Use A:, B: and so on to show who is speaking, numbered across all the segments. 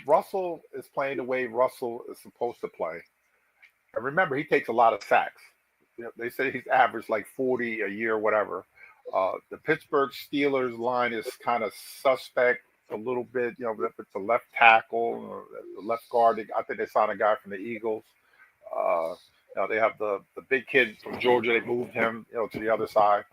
A: Russell is playing the way Russell is supposed to play, and remember he takes a lot of sacks. They say he's averaged like 40 a year, whatever. The Pittsburgh Steelers line is kind of suspect a little bit. If it's a left tackle or the left guard, I think they signed a guy from the Eagles. Uh, they have the big kid from Georgia. They moved him, to the other side.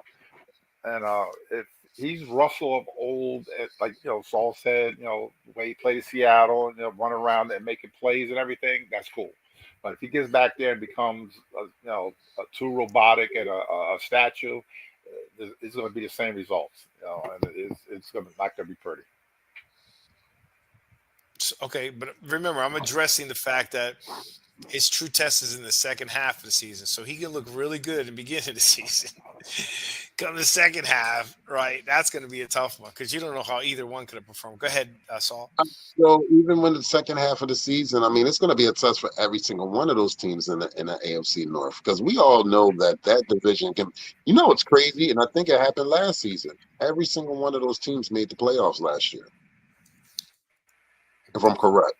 A: And if he's Russell of old, like Saul said, the way he played in Seattle, run around and making plays and everything, that's cool. But if he gets back there and becomes, too robotic and a statue, it's going to be the same results. And it's going to not going to be pretty.
B: Okay, but remember, I'm addressing the fact that his true test is in the second half of the season, so he can look really good in the beginning of the season. Come the second half, right? That's going to be a tough one because you don't know how either one could have performed. Go ahead, Saul.
C: So even when the second half of the season, I mean, it's going to be a test for every single one of those teams in the AFC North because we all know that division can. It's crazy, and I think it happened last season. Every single one of those teams made the playoffs last year, if I'm correct.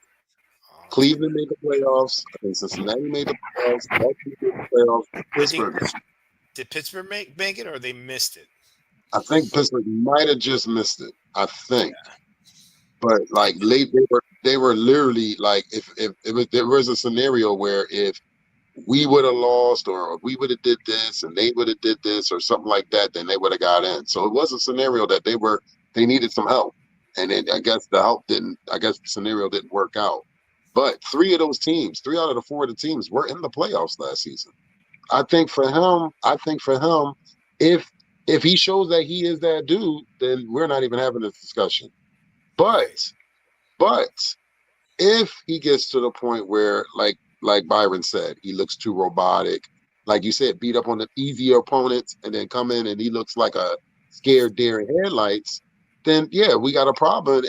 C: Cleveland made the playoffs. I think Cincinnati made the playoffs. Baltimore made the playoffs. Pittsburgh.
B: Did Pittsburgh make it, or they missed it?
C: I think Pittsburgh might have just missed it. I think, but like they were literally like if there was a scenario where if we would have lost or we would have did this and they would have did this or something like that, then they would have got in. So it was a scenario that they needed some help, and I guess the scenario didn't work out. But three out of the four of the teams were in the playoffs last season. I think for him, if he shows that he is that dude, then we're not even having this discussion. But if he gets to the point where, like Byron said, he looks too robotic, like you said, beat up on the easier opponents, and then come in and he looks like a scared deer in headlights, then yeah, we got a problem.